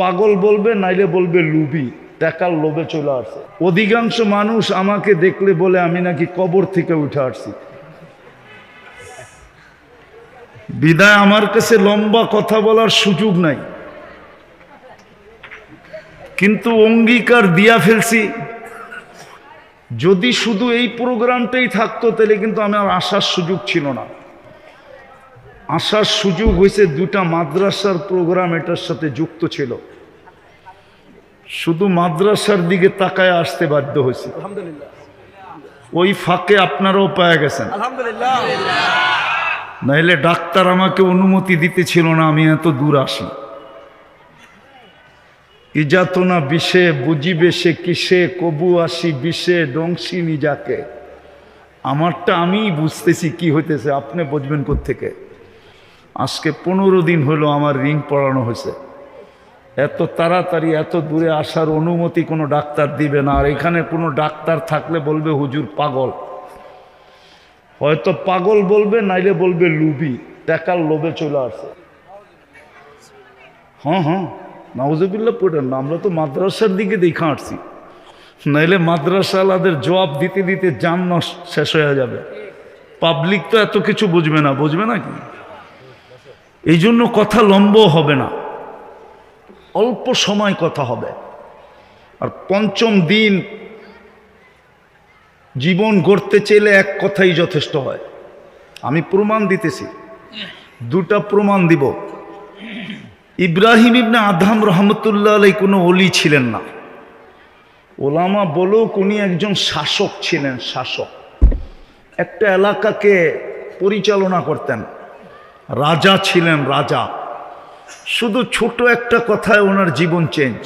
পাগল বলবে, নাইলে বলবে লুবি, টাকার লোভে চলে আসছে। অধিকাংশ মানুষ আমাকে দেখলে বলে আমি নাকি কবর থেকে উঠে আসছি। বিদায় আমার কাছে লম্বা কথা বলার সুযোগ নাই, কিন্তু অঙ্গীকার দিয়া ফেলছি। যদি শুধু এই প্রোগ্রামটাই থাকতো তাহলে কিন্তু আমার আসার সুযোগ ছিল না। আসার সুযোগ হয়েছে দুটা মাদ্রাসার প্রোগ্রাম এটার সাথে যুক্ত ছিল, শুধু মাদ্রাসার দিকে তাকায় আসতে বাধ্য হয়েছি। ওই ফাঁকে আপনারাও পেয়ে গেছেন আলহামদুলিল্লাহ। নাইলে ডাক্তার আমাকে অনুমতি দিতেছিল না আমি এত দূর আসি। ইজাতনা বিষে বুঝিবে সে কিসে, কবু আসি বিষে ডংসি নিজাকে। আমারটা আমিই বুঝতেছি কি হইতেছে, আপনি বুঝবেন কোত্থেকে? আজকে 15 দিন হলো আমার রিং পড়ানো হয়েছে। এত তাড়াতাড়ি এত দূরে আসার অনুমতি কোনো ডাক্তার দিবে না। আর এখানে কোনো ডাক্তার থাকলে বলবে হুজুর পাগল। হয়তো পাগল বলবে, নাইলে বলবে লুবি, টাকার লোভে চলে আসছে। হ্যাঁ, নাউজুবিল্লাহ পড়েন না, আমরা তো মাদ্রাসার দিকে দেখা আসছি। নাইলে মাদ্রাসাওয়ালাদের জবাব দিতে দিতে জান শেষ হয়ে যাবে। পাবলিক তো এত কিছু বুঝবে না কি? এই জন্য কথা লম্বা হবে না, অল্প সময় কথা হবে। আর পঞ্চম দিন জীবন গড়তে চাইলে এক কথাই যথেষ্ট হয়। আমি প্রমাণ দিতেছি, দুটা প্রমাণ দিব। ইব্রাহিম ইবনে আদহাম রহমতুল্লাহ আলাইহি কোনো ওলি ছিলেন না। ওলামা বলুক উনি একজন শাসক ছিলেন, শাসক। একটা এলাকাকে পরিচালনা করতেন, রাজা ছিলেন, রাজা। শুধু ছোট একটা কথায় ওনার জীবন চেঞ্জ।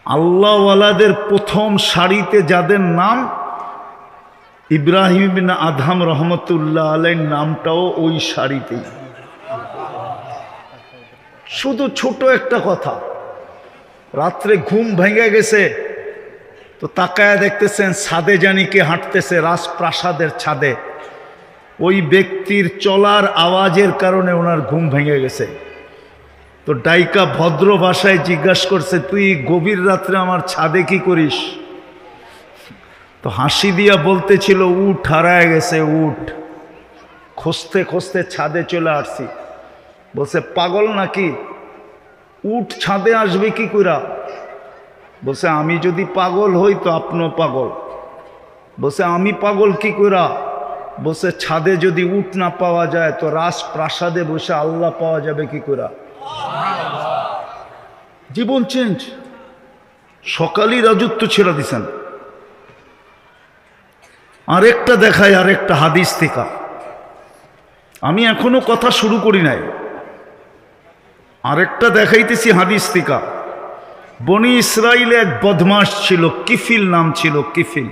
আল্লাহওয়ালাদের প্রথম সারিতে যাদের নাম, ইব্রাহিম ইবনে আদহাম রহমতুল্লাহ আলাইহির নামটাও ওই সারিতেই। শুধু ছোট একটা কথা। রাত্রে ঘুম ভেঙে গেছে তো তাকায়া দেখতেছেন ছাদে জানি কে হাঁটতেছে, রাজপ্রাসাদের ছাদে। ওই ব্যক্তির চলার আওয়াজের কারণে ওনার ঘুম ভেঙে গেছে। তো ডাইকা ভদ্র ভাষায় জিজ্ঞাসা করছে, তুই গভীর রাত্রে আমার ছাদে কি করিস? তো হাসি দিয়া বলতেছিল, উট হারায় গেছে, উট খুঁজতে খুঁজতে ছাদে চলে আসছি। বলছে পাগল নাকি, উট ছাদে আসবে কি কইরা? বলছে আমি যদি পাগল হই তো আপনিও পাগল। বলছে আমি পাগল কি কইরা? বলছে ছাদে যদি উট না পাওয়া যায় তো রাজপ্রাসাদে বসে আল্লাহ পাওয়া যাবে কি কইরা? জীবন চেঞ্জ। সকালই রাজত্ব ছেড়ে দিছেন। আরেকটা দেখায়, আরেকটা হাদিস থেকে। আমি এখনো কথা শুরু করি নাই, আরেকটা দেখাইতেছি হাদিস থেকে। বনি ইসরাইলে এক বদমাস ছিল, কিফিল নাম ছিল, কিফিল।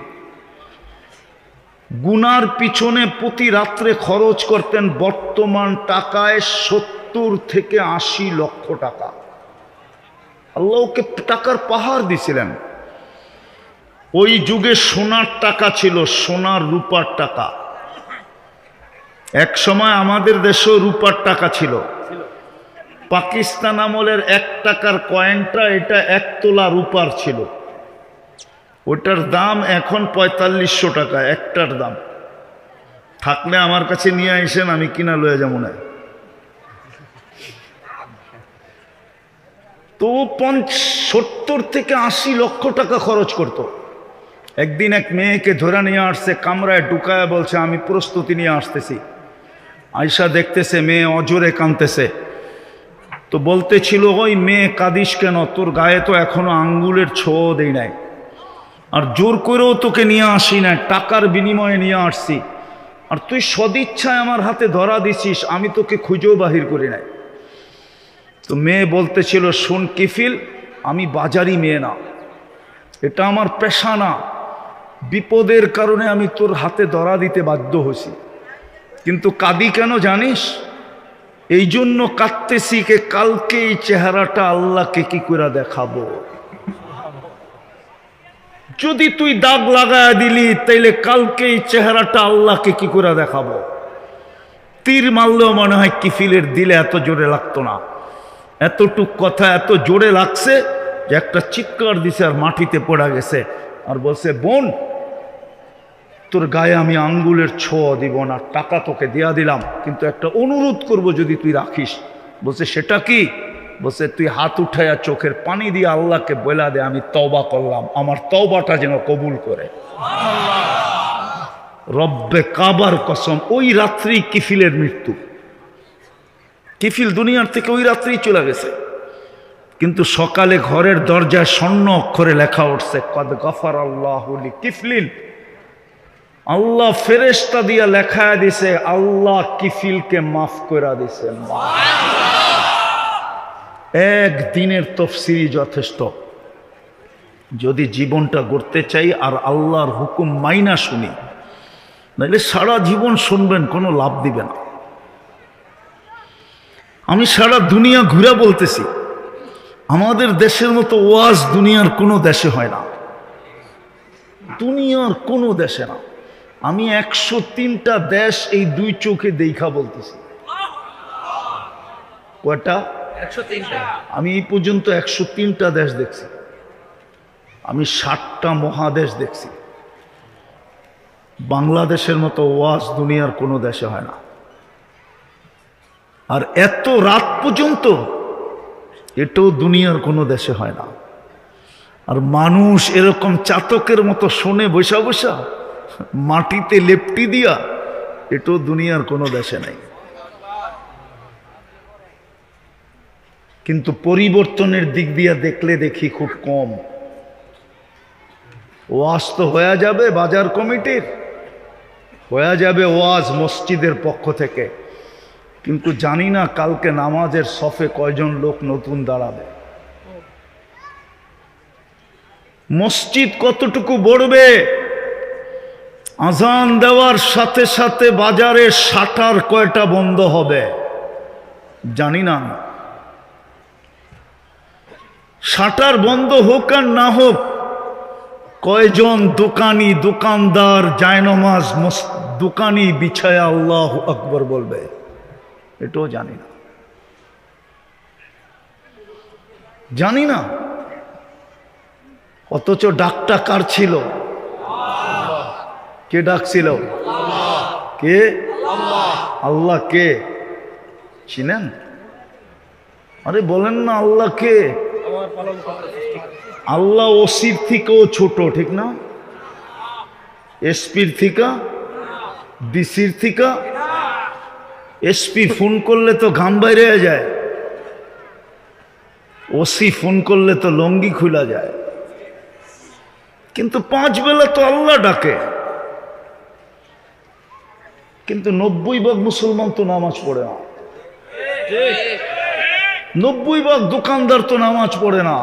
গুনার পিছনে প্রতি রাত্রে খরচ করতেন বর্তমান টাকায় 70 থেকে 80 লক্ষ টাকা। আল্লাহ ওকে টাকার পাহাড় দিছিলেন। ওই যুগে সোনার টাকা ছিল, সোনার রূপার টাকা। এক সময় আমাদের দেশেও রূপার টাকা ছিল। পাকিস্তান আমলের 1 টাকার কয়েনটা, এটা 1 তোলা রূপার ছিল। ওটার দাম এখন 4500 টাকা একটার দাম। থাকলে আমার কাছে নিয়ে আসেন, আমি কিনা লয়ে যাবো না। তো 70 থেকে 80 লক্ষ টাকা খরচ করত। একদিন এক মেয়েকে ধরে নিয়ে আসছে, কামরায় ঢুকায় বলছে আমি প্রস্তুতি নিয়ে আসতেছি। আয়সা দেখতেছে মেয়ে অজরে কাঁদতেছে। তো বলতেছিল, ওই মেয়ে কাঁদিস কেন? তোর গায়ে তো এখনো আঙ্গুলের ছোঁয়া দেই নাই, আর জোর করেও তোকে নিয়ে আসি না, টাকার বিনিময়ে নিয়ে আসছি। আর তুই সদিচ্ছায় আমার হাতে ধরা দিছিস, আমি তোকে খুঁজেও বাহির করি নাই। তো মেয়ে বলতেছিল, শোন কিফিল, আমি বাজারি মেয়ে না, এটা আমার পেশা না। বিপদের কারণে আমি তোর হাতে ধরা দিতে বাধ্য হয়েছি, কিন্তু কাঁদি কেন জানিস? এই জন্য কাঁদতেছি কে কালকে এই চেহারাটা আল্লাহকে কি করে দেখাবো। যদি তুই দাগ লাগায় দিলি তাইলে কালকে এই চেহারাটা আল্লাহকে কি করে দেখাবো। তীর মারলেও মনে হয় কিফিলের দিলে এত জোরে লাগতো না। এতটুক কথা এত জোরে লাগছে যে একটা চিৎকার দিছে আর মাটিতে পড়া গেছে, আর বলছে, বোন তোর গায়ে আমি আঙ্গুলের ছোঁয়া দিব না, টাকা তোকে দেয়া দিলাম, কিন্তু একটা অনুরোধ করব যদি তুই রাখিস। বলছে, সেটা কি? বলছে, তুই হাত উঠাইয়া চোখের পানি দিয়ে আল্লাহকে বলা দে আমি তওবা করলাম, আমার তওবাটা যেন কবুল করে। রব্বে কাবার কসম, ওই রাত্রি কিফিলের মৃত্যু। কিফিল দুনিয়ার থেকে ওই রাত্রেই চলে গেছে, কিন্তু সকালে ঘরের দরজায় স্বর্ণ অক্ষরে লেখা উঠছে, কদ গফার আল্লাহু লিকিফলিন। আল্লাহ ফেরেশতা দিয়া লেখা দিছে, আল্লাহ কিফিলকে মাফ করে দিছে। একদিনের তফসিরি যথেষ্ট। যদি জীবনটা গড়তে চাই আর আল্লাহর হুকুম মাইনা শুনি, নাহলে সারা জীবন শুনবেন, কোনো লাভ দিবে না। আমি সারা দুনিয়া ঘুরে বলতেছি, আমাদের দেশের মতো ওয়াজ দুনিয়ার কোনো দেশে হয় না, দুনিয়ার কোনো দেশে না। আমি 103টা দেশ এই দুই চোখে দেখা বলতেছি। কয়টা? 103টা। আমি এই পর্যন্ত 103টা দেশ দেখছি। আমি 60টা মহাদেশ দেখছি। বাংলাদেশের মতো ওয়াজ দুনিয়ার কোনো দেশে হয় না। আর এত রাত পর্যন্ত এটাও দুনিয়ার কোনো দেশে হয় না। আর মানুষ এরকম চাতকের মতো শোনে বৈশা বৈশা, মাটিতে লেপটি দিয়া, এটাও দুনিয়ার কোনো দেশে নাই। কিন্তু পরিবর্তনের দিক দিয়া দেখলে দেখি খুব কম। ওয়াজ তো হয়ে যাবে বাজার কমিটির, হয়ে যাবে ওয়াজ মসজিদের পক্ষ থেকে, কিন্তু জানি না কালকে নামাজের সফে কয়জন লোক নতুন দাঁড়াবে, মসজিদ কতটুকু বড়বে। আজান দেওয়ার সাথে সাথে বাজারের শাটার কয়টা বন্ধ হবে জানি না। শাটার বন্ধ হোক আর না হোক, কয়জন দোকানি দোকানদার জায়নামাজ দোকানি বিছায়া আল্লাহু আকবার বলবে, এটাও জানি না, জানি না। অথচ ডাকটা কার ছিল? কে ডাকছিল? কে? আল্লাহ। কে চিনেন? আরে বলেন না, আল্লাহ কে? আল্লাহ ওসির থেকেও ছোট, ঠিক না? এসপির থেকে, ডিসির থেকে। এসপি ফোন করলে তো ঘাম বাইরে যায়, ওসি ফোন করলে তো লঙ্গি খুলা যায়। কিন্তু 5 বেলা তো আল্লাহ ডাকে। কিন্তু 90% মুসলমান তো নামাজ পড়ে না, 90% দোকানদার তো নামাজ পড়ে না।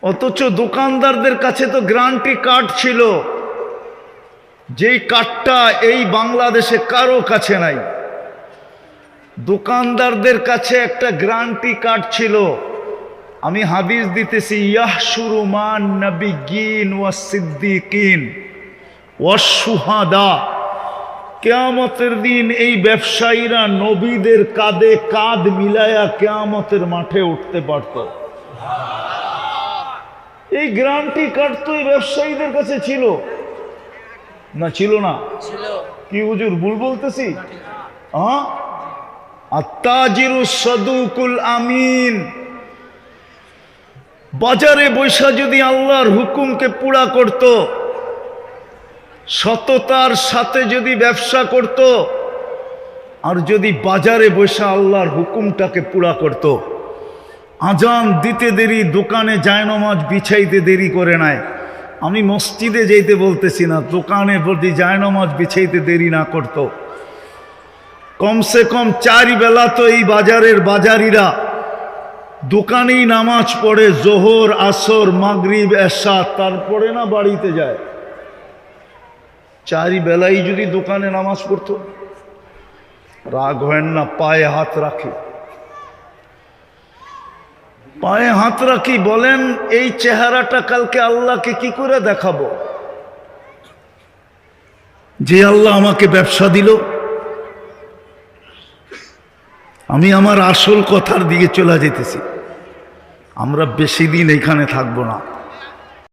অথচ দোকানদারদের কাছে তো গ্যারান্টি কার্ড ছিল, যেই কার্ডটা এই বাংলাদেশে কারো কাছে নাই। দোকানদারদের কাছে একটা গ্যারান্টি কার্ড ছিল। আমি হাদিস দিতেছি, ইয়াহশুরু মান নাবিয়্যিন ওয়াস সিদ্দিকিন ওয়াস শুহাদা। কিয়ামতের দিন এই ব্যবসায়ীরা নবীদের কাঁধে কাঁধ মিলায়া কিয়ামতের মাঠে উঠতে পারত। এই গ্যারান্টি কার্ড তো এই ব্যবসায়ীদের কাছে ছিল না? ছিল না? কি হুজুর ভুল বলতেছি? হ্যাঁ, আত্তাজিরু সাদুকুল আমিন। বাজারে বৈশা যদি আল্লাহর হুকুমকে পুরা করত, সততার সাথে যদি ব্যবসা করত, আর যদি বাজারে বৈশা আল্লাহর হুকুমটাকে পুরা করত, আজান দিতে দেরি, দোকানে জায়নামাজ বিছাইতে দেরি করে নাই। আমি মসজিদে যেতে বলতেছি না, দোকানে যদি জায়নামাজ বিছাইতে দেরি না করত, কমসে কম 4 বেলা তো এই বাজারের বাজারিরা দোকানেই নামাজ পড়ে, জোহর আসর মাগরিব এশা, তারপরে না বাড়িতে যায়। 4 বেলাই যদি দোকানে নামাজ পড়তো, রাগ হয় না? পায়ে হাত রাখি, পায়ে হাত রাখি। বলেন, এই চেহারাটা কালকে আল্লাহকে কি করে দেখাবো? যে আল্লাহ আমাকে ব্যবসা দিল, আমি আমার আসল কথার দিকে চলে যেতেছি। আমরা বেশি দিন এখানে থাকবো না।